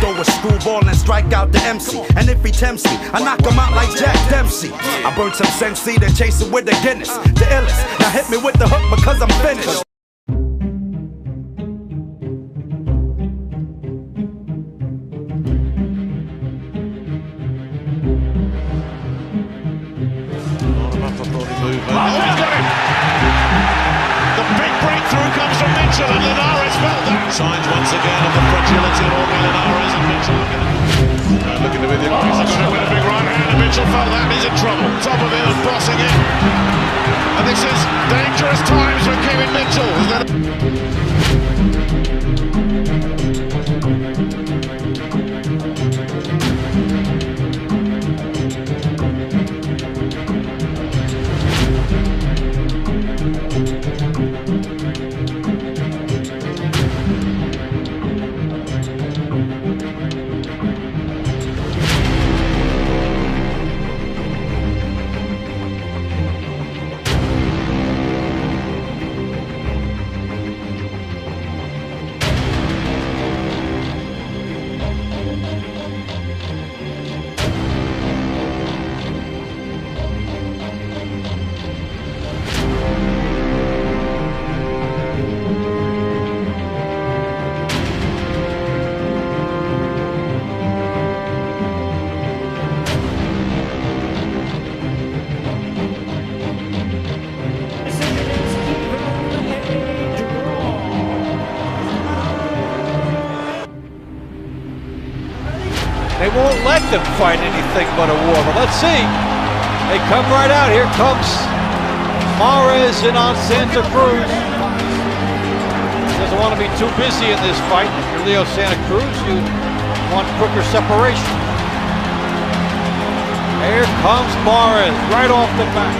throw a screwball and strike out the MC. And if he tempts me, I knock him out like Jack Dempsey. I burn some Sensi, then chase it with the Guinness, the illest. Now hit me with the hook because I'm finished. The big breakthrough comes from Mitchell, and Linares felt that. Signs once again of the fragility of Jorge Linares, and Mitchell looking to win the with a big right hand, and Mitchell felt that, and he's in trouble. Top of it and bossing it. And this is dangerous times for Kevin Mitchell. They won't let them fight anything but a war, but let's see. They come right out. Here comes Mares in on Santa Cruz. Doesn't want to be too busy in this fight. If you're Leo Santa Cruz, you want quicker separation. Here comes Mares right off the bat.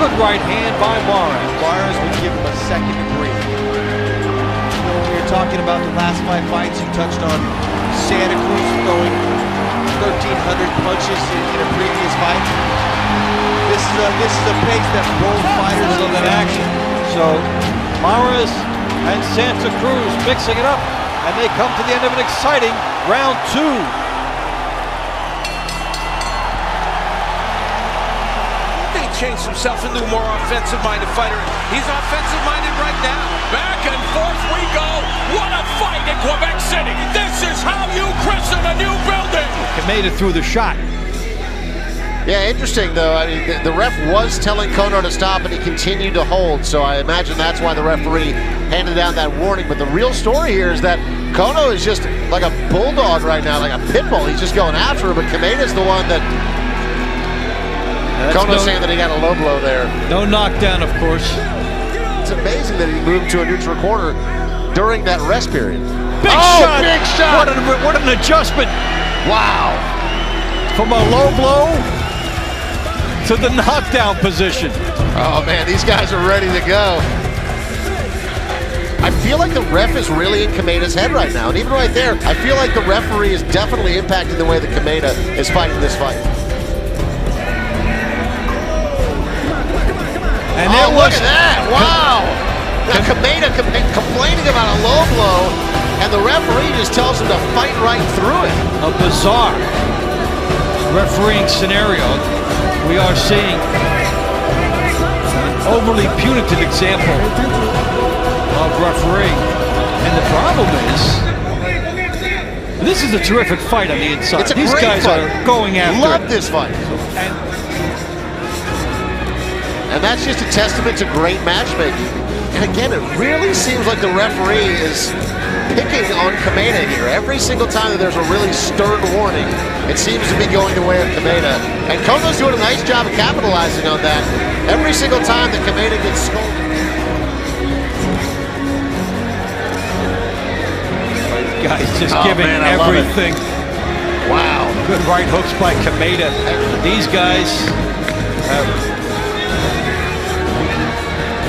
Good right hand by Mares. Mares would give him a second to breathe. You know, when we were talking about the last 5 fights, you touched on Santa Cruz throwing 1,300 punches in a previous fight. This is a pace that both fighters love in action. So Mares and Santa Cruz mixing it up, and they come to the end of an exciting round 2. He changed himself into a more offensive-minded fighter. He's offensive-minded right now. Back and forth we go. What a fight in Quebec City. This is how you christen a new building. Kameda threw the shot. Yeah, interesting though. I mean, the ref was telling Kono to stop, and he continued to hold. So I imagine that's why the referee handed down that warning. But the real story here is that Kono is just like a bulldog right now, like a pit bull. He's just going after him. But Kameda's the one that Kono's saying that he got a low blow there. No knockdown, of course. It's amazing that he moved to a neutral corner during that rest period. Big shot! Big shot! What an adjustment! Wow! From a low blow to the knockdown position. Oh man, these guys are ready to go. I feel like the ref is really in Kameda's head right now. And even right there, I feel like the referee is definitely impacting the way that Kameda is fighting this fight. And look at that! Wow! Now Kameda complaining about a low blow, and the referee just tells him to fight right through it. A bizarre refereeing scenario. We are seeing an overly punitive example of refereeing. And the problem is, this is a terrific fight on the inside. It's a These great guys fight. are going after Love it. this fight. And that's just a testament to great matchmaking. And again, it really seems like the referee is picking on Kameda here. Every single time that there's a really stern warning, it seems to be going the way of Kameda. And Kono's doing a nice job of capitalizing on that. Every single time that Kameda gets scolded. Guys just giving everything. Wow. Good right hooks by Kameda. These guys have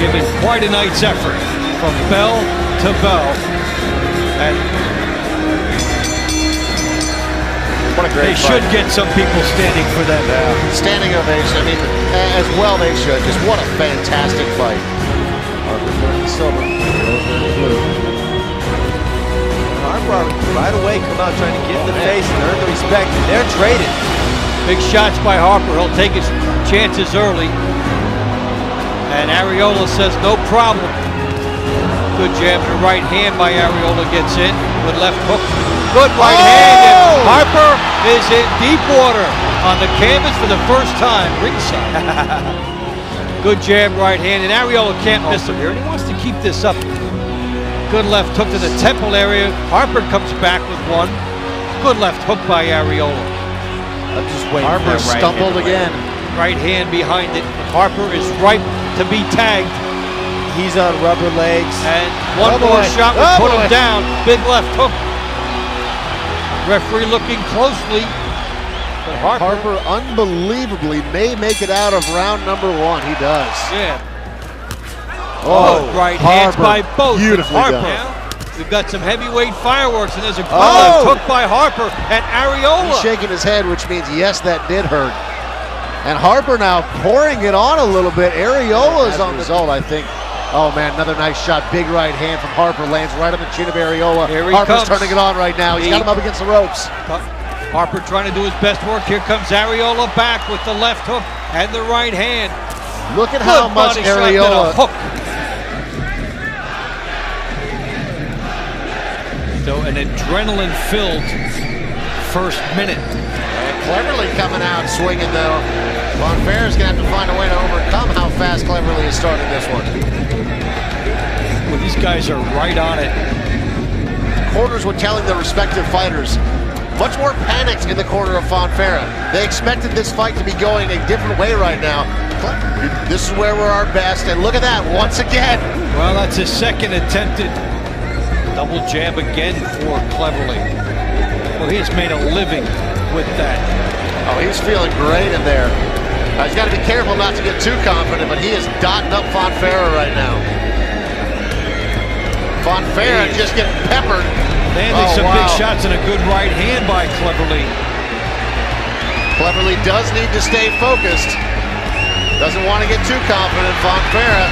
given quite a night's effort from bell to bell. And what a great they should get some people standing for them. Yeah. Standing ovation. I mean, as well they should. Just what a fantastic fight. Silver. Blue. Harper right away come out trying to get in the face and earn the respect. They're traded. Big shots by Harper. He'll take his chances early. And Areola says no problem. Good jab to the right hand by Areola, gets in. Good left hook. Good right hand. And Harper is in deep water on the canvas for the first time ringside. Good jab right hand. And Areola can't miss him here. And he wants to keep this up. Good left hook to the temple area. Harper comes back with one. Good left hook by Areola. I'm just waiting Harper for that right stumbled hand. again. Right hand behind it. Harper is ripe to be tagged. He's on rubber legs. And one more shot will put him down. Big left hook. Referee looking closely. But Harper unbelievably may make it out of round number 1. He does. Yeah. Oh, right hands by both. Beautifully Harper. done. We've got some heavyweight fireworks, and there's a good left hook by Harper and Areola. He's shaking his head, which means yes, that did hurt. And Harper now pouring it on a little bit. Areola's on the result, I think. Oh man, another nice shot. Big right hand from Harper lands right on the chin of Areola. Harper's turning it on right now. He's got him up against the ropes. Harper trying to do his best work. Here comes Areola back with the left hook and the right hand. Look at how much Areola. So an adrenaline-filled first minute. Cleverly coming out swinging though. Fonfera's gonna have to find a way to overcome how fast Cleverly has started this one. Well, these guys are right on it. Corners were telling their respective fighters. Much more panicked in the corner of Fonfera. They expected this fight to be going a different way right now. This is where we're our best, and look at that once again. Well, that's his second attempted double jab again for Cleverly. Well, he's made a living with that. Oh, he's feeling great in there. He's got to be careful not to get too confident, but he is dotting up Fonfera right now. Fonfera just getting peppered. Landing some big shots and a good right hand by Cleverly. Cleverly does need to stay focused. Doesn't want to get too confident. Fonfera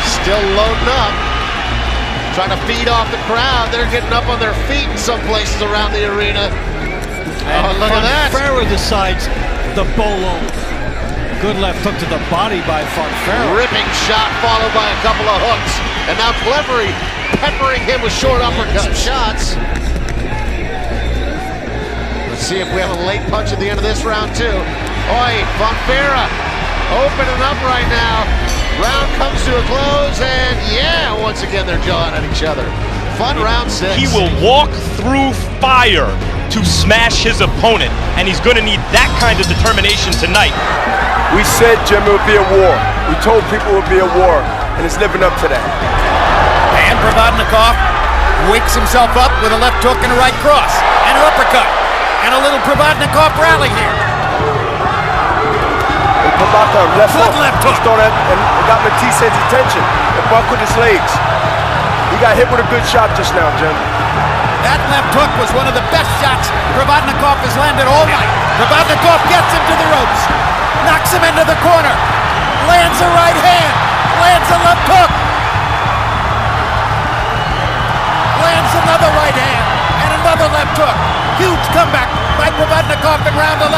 still loading up. Trying to feed off the crowd. They're getting up on their feet in some places around the arena. And look at that. Fonfera decides the bolo. Good left hook to the body by Fonfera. Ripping shot followed by a couple of hooks. And now Cleverly peppering him with short uppercut shots. Let's see if we have a late punch at the end of this round too. Oi, Fonfera opening up right now. Round comes to a close, and yeah, once again they're jawing at each other. Fun round 6. He will walk through fire to smash his opponent, and he's going to need that kind of determination tonight. We said, Jim, it would be a war. We told people it would be a war, and it's living up to that. And Provodnikov wakes himself up with a left hook and a right cross, and an uppercut, and a little Provodnikov rally here. Provodnikov left hook. Left hook. And it got Matisse's attention. It buckled his legs. He got hit with a good shot just now, Jim. That left hook was one of the best shots Provodnikov has landed all night. Provodnikov gets him to the ropes, knocks him into the corner, lands a right hand, lands a left hook, lands another right hand, and another left hook. Huge comeback by Provodnikov in round 11.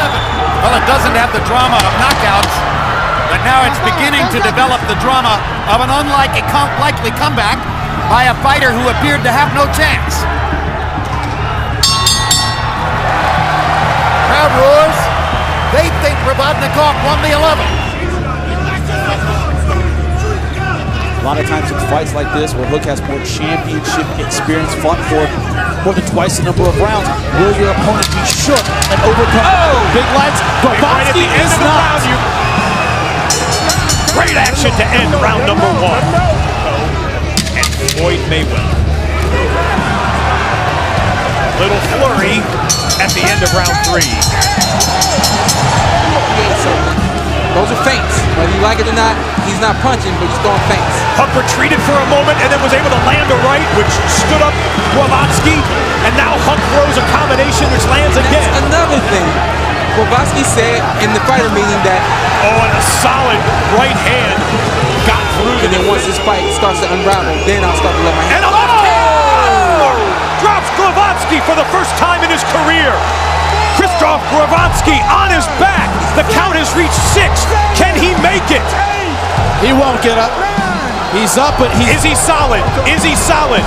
Well, it doesn't have the drama of knockouts, but now it's beginning to develop the drama of an unlikely comeback by a fighter who appeared to have no chance. Crowd roars. They think Provodnikov won the 11th. A lot of times in fights like this where Hook has more championship experience, fought for more than twice the number of rounds, will your opponent be shook and overcome big lights? Provodnikov is not. Great action to end round number 1. And Floyd Mayweather. Little flurry at the end of round 3. Those are feints. Whether you like it or not, he's not punching, but he's throwing feints. Huck retreated for a moment and then was able to land a right, which stood up Blavatsky. And now Huck throws a combination which lands again. That's another thing. Blavatsky said in the fighter meeting that... Oh, and a solid right hand got through. And then once this fight starts to unravel, then I'll start to let my hand... And a left hand! Drops Glowacki for the first time in his career. Krzysztof Glowacki on his back. The count has reached 6. Can he make it? He won't get up. He's up, but Is he solid? Is he solid?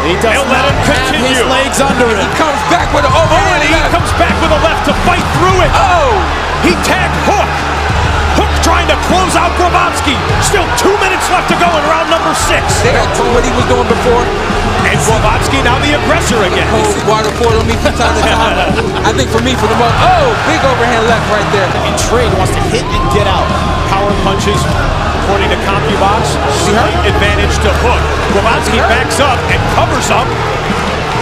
He does They'll let not him have continue. his legs under it. He comes back with an overhand And he left. comes back with a left to fight through it. Oh! He tagged Hook. Hook trying to close out Glowacki. Still 2 minutes left to go in round number 6. They got to what he was doing before. And Glowacki now the aggressor again. He water poured on me from time to time. I think for me, for the most, big overhand left right there. And Trade wants to hit and get out. Power punches, according to CompuBox, slight advantage to Hook. Glowacki backs up and covers up.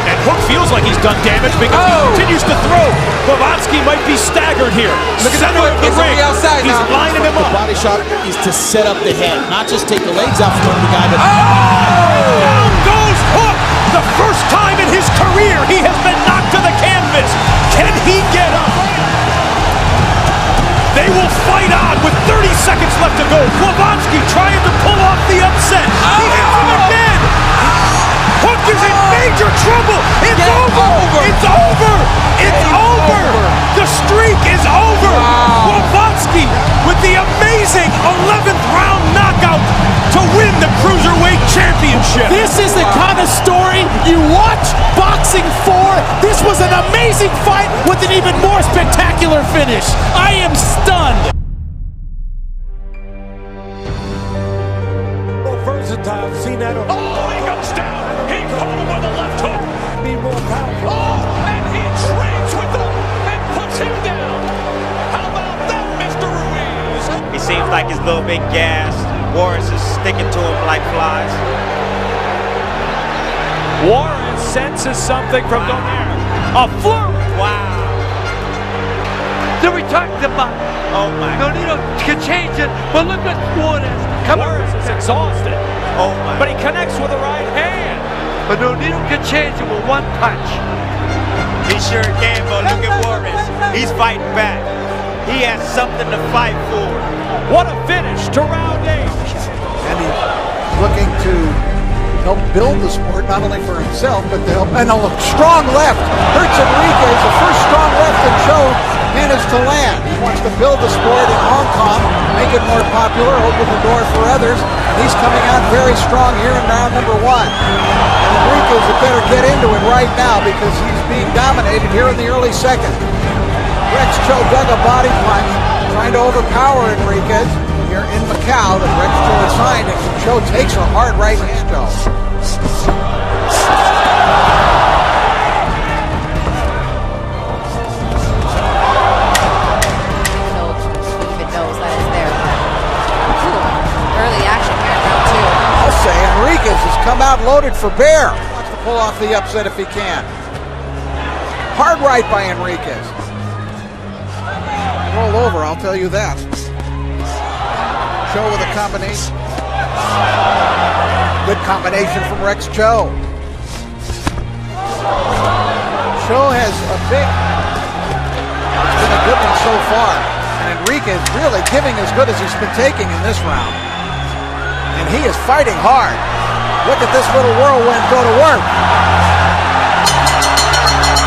And Hook feels like he's done damage because he continues to throw. Glowacki might be staggered here. Look at Center the foot. of the It's on ring. the outside He's now. lining him The up. body shot is to set up the head, not just take the legs out from under the guy, but Down goes Hook. The first time in his career he has been knocked to the canvas. Can he get up? They will fight on with 30 seconds left to go. Glowacki trying to pull off the upset. He hits him again. Hook is in major trouble. It's over. It's over. It's over. The streak is over. Glowacki with the amazing 11th round knockout to win the Cruiserweight Championship. this is the kind of story you watch boxing for. This was an amazing fight with an even more spectacular finish. I am stunned. Versatile, seen that. He comes down. He caught him with a left hook. Be more powerful. And he trades with him and puts him down. How about that, Mr. Ruiz? He seems like he's a little bit gassed. Warren is sticking to him like flies. Warren senses something from down there. A flurry. Wow. So we talked about Oh my. Nonito can change it, but look at Warren. Warren is exhausted, Oh my. but he connects with the right hand. But Nonito can change it with one punch. He sure can, but look at Warren. He's fighting back. He has something to fight for. What a finish to round 8. And he's looking to help build the sport, not only for himself, but to help. And a strong left hurts Enriquez. The first strong left that showed managed to land. He wants to build the sport in Hong Kong, make it more popular, open the door for others. He's coming out very strong here in round number 1. And Enriquez had better get into it right now because he's being dominated here in the early second. Rex Cho dug a body punch, trying to overpower Enriquez here in Macau. That Rex Cho had signed, and Cho takes a hard right hand. Even knows that is there. Early action here in round 2. I'll say Enriquez has come out loaded for bear. Wants to pull off the upset if he can. Hard right by Enriquez. Roll over, I'll tell you that. Cho with a combination. Good combination from Rex Cho. Cho has a big. It's been a good one so far. And Enriquez really giving as good as he's been taking in this round. And he is fighting hard. Look at this little whirlwind go to work.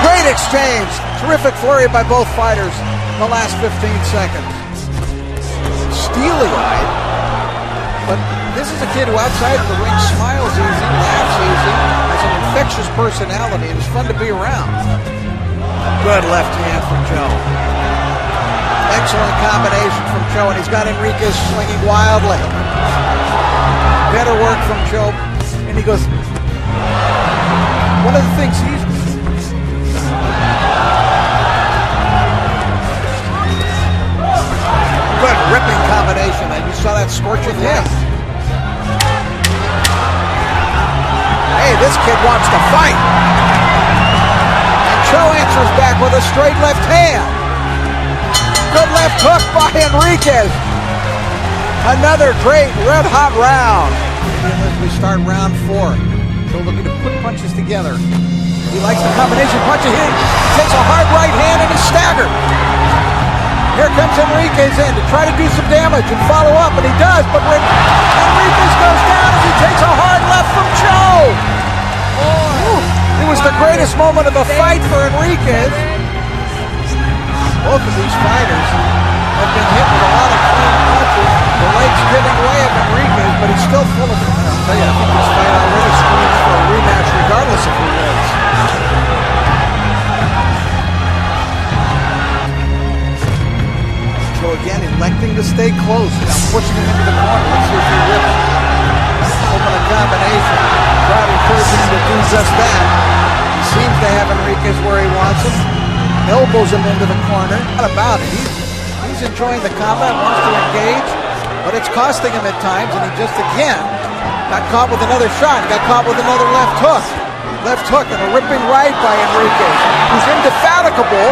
Great exchange. Terrific flurry by both fighters in the last 15 seconds. Steely-eyed. But this is a kid who outside of the ring smiles easy, laughs easy, has an infectious personality, and is fun to be around. Good left hand from Cho. Excellent combination from Cho, and he's got Enriquez swinging wildly. Better work from Cho, and he goes, one of the things he's good ripping combination, and you saw that scorching hit. Hey, this kid wants to fight. And Cho answers back with a straight left hand. Good left hook by Enriquez. Another great red-hot round. And as we start round 4, Cho looking to put punches together. He likes the combination punch. He takes a hard right hand and is staggered. Here comes Enriquez in to try to do some damage and follow up, and he does, but when Enriquez goes down as he takes a hard left from Joe. It was the greatest moment of the fight for Enriquez. Both of these fighters have been hit with a lot of clean punches. The legs giving way of Enriquez, but he's still full of it. I'll tell you, I think this fight already screams for a rematch regardless of who wins. So again, electing to stay close. Now pushing him into the corner. Let's see if he rips. Open a combination. Crowd encouraging him to do just that. He seems to have Enriquez where he wants him. Elbows him into the corner. Not about it. He's enjoying the combat, wants to engage, but it's costing him at times, and he just again got caught with another shot. Got caught with another left hook. Left hook and a ripping right by Enriquez, who's indefatigable.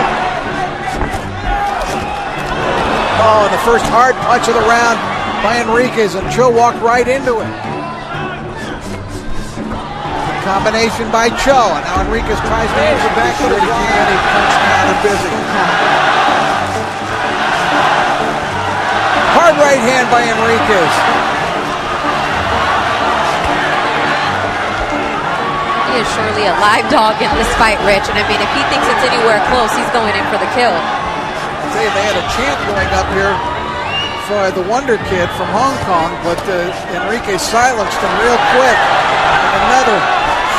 Oh, and the first hard punch of the round by Enriquez, and Cho walked right into it. The combination by Cho, and now Enriquez tries to use the back foot again. He punched counter busy. Hard right hand by Enriquez. He is surely a live dog in this fight, Rich. And I mean, if he thinks it's anywhere close, he's going in for the kill. They had a chant going up here for the Wonder Kid from Hong Kong, but Enrique silenced him real quick. And another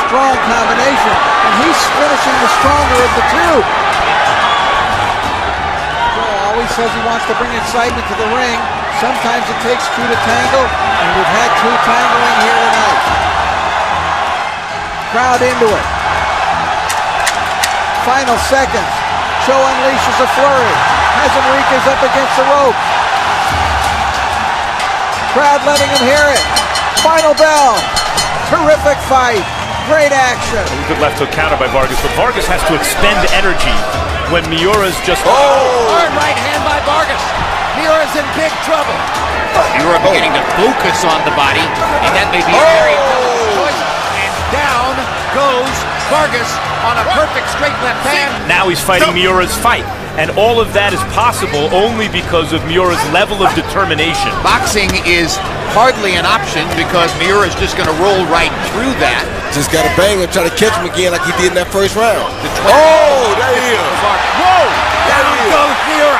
strong combination, and he's finishing the stronger of the two. Joe always says he wants to bring excitement to the ring. Sometimes it takes two to tangle, and we've had two tangling here tonight. Crowd into it. Final seconds. Cho unleashes a flurry. Has Enriquez up against the rope. Crowd letting him hear it. Final bell. Terrific fight. Great action. Good left hook counter by Vargas, but Vargas has to expend energy when Miura's just... Hard right hand by Vargas. Miura's in big trouble. Miura beginning to focus on the body, and that may be a very intelligent choice. And down goes Vargas on a perfect straight left hand. Now he's fighting Miura's fight, and all of that is possible only because of Miura's level of determination. Boxing is hardly an option because Miura's just going to roll right through that. Just got to bang and try to catch him again like he did in that first round. There he is. Whoa! Down goes Miura.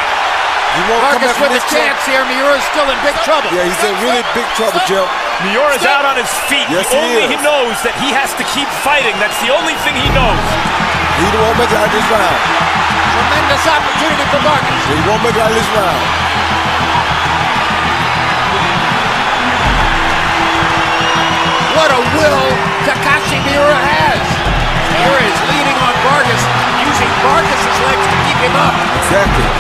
Vargas with a chance here. Miura's still in big trouble. Yeah, he's in really big trouble, Jim. Miura's out on his feet. Yes, he knows that he has to keep fighting. That's the only thing he knows. He won't make it out of this round. Tremendous opportunity for Vargas. He won't make it out of this round. What a will Takashi Miura has. Miura is leaning on Vargas, using Vargas' legs to keep him up. Exactly.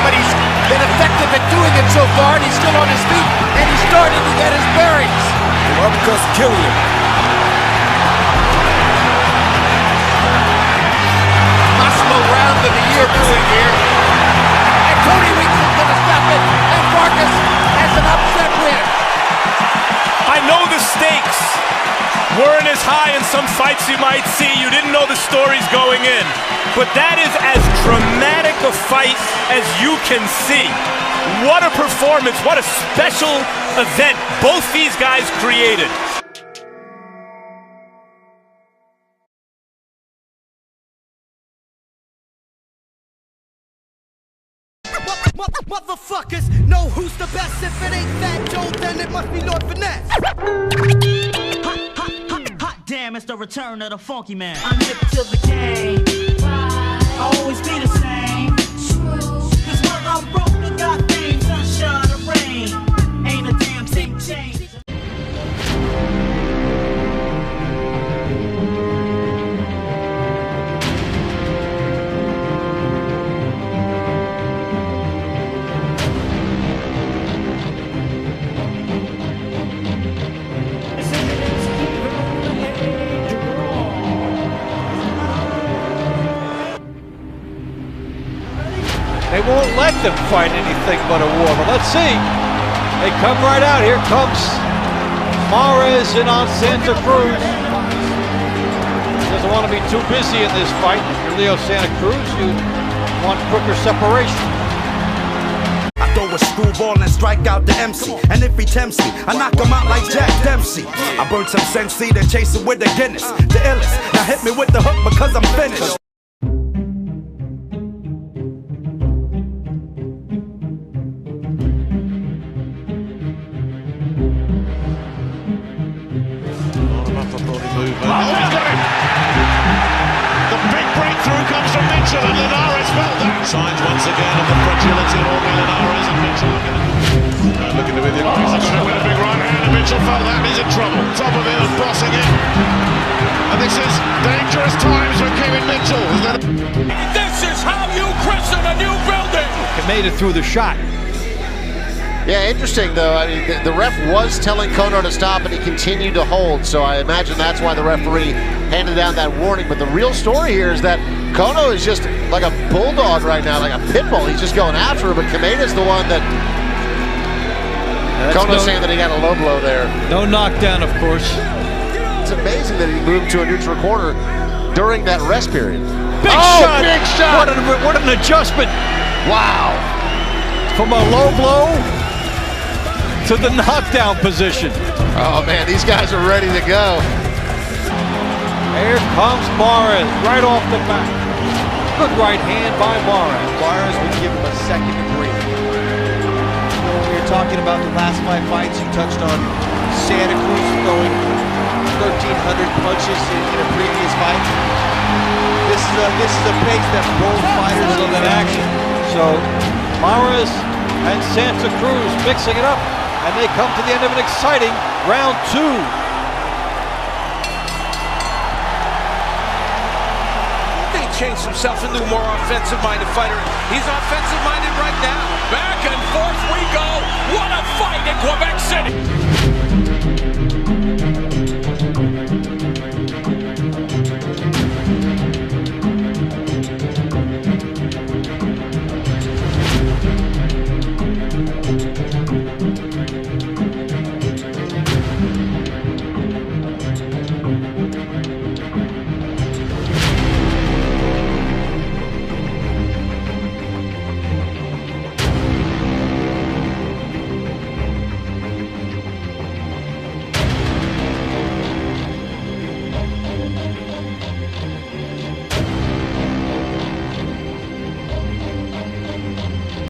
But he's been effective at doing it so far, and he's still on his feet, and he's starting to get his bearings. The uppercut's killing him. Possible round of the year doing here. And Tony Weeks is going to stop it, and Vargas has an upset win. I know the stakes weren't as high in some fights you might see. You didn't know the stories going in. But that is as dramatic a fight as you can see. What a performance. What a special event both these guys created. Motherfuckers know who's the best. If it ain't Fat Joe, then it must be Lord Finesse. Hot damn, it's the return of the funky man. I'm hip to the game. Always be the same. Cause when I'm broke, I got things, sunshine or rain. Ain't a damn thing changed. They won't let them fight anything but a war. But let's see. They come right out. Here comes Mares in on Santa Cruz. Doesn't want to be too busy in this fight. If you're Leo Santa Cruz, you want quicker separation. throw a screwball and strike out the MC. And if he tempts me, I knock him out like Jack Dempsey. I burn some Sensi, then chase it with the Guinness. The illest, now hit me with the hook because I'm finished. The big breakthrough comes from Mitchell, and Linares felt that. Signs once again of the fragility of Linares, and Mitchell looking to with the grace. They've got him with a big right hand, and Mitchell felt that. He's in trouble. Top of it and bossing it. And this is dangerous times for Kevin Mitchell. This is how you christen a new building. He made it through the shot. Yeah, interesting though. I mean, the ref was telling Kono to stop, and he continued to hold. So I imagine that's why the referee handed down that warning. But the real story here is that Kono is just like a bulldog right now, like a pit bull. He's just going after him. But Kameda's the one that Kono's saying that he got a low blow there. No knockdown, of course. It's amazing that he moved to a neutral corner during that rest period. Big shot! Big shot! What an adjustment! Wow! From a low blow to the knockdown position. Oh man, these guys are ready to go. Here comes Mares right off the bat. Good right hand by Mares. Mares would give him a second to breathe. You know, when we were talking about the last 5 fights, you touched on Santa Cruz throwing 1,300 punches in a previous fight. This is a pace that both fighters are in action. So Mares and Santa Cruz mixing it up, and they come to the end of an exciting round 2. He changed himself into a more offensive-minded fighter. He's offensive-minded right now. Back and forth we go. What a fight in Quebec City.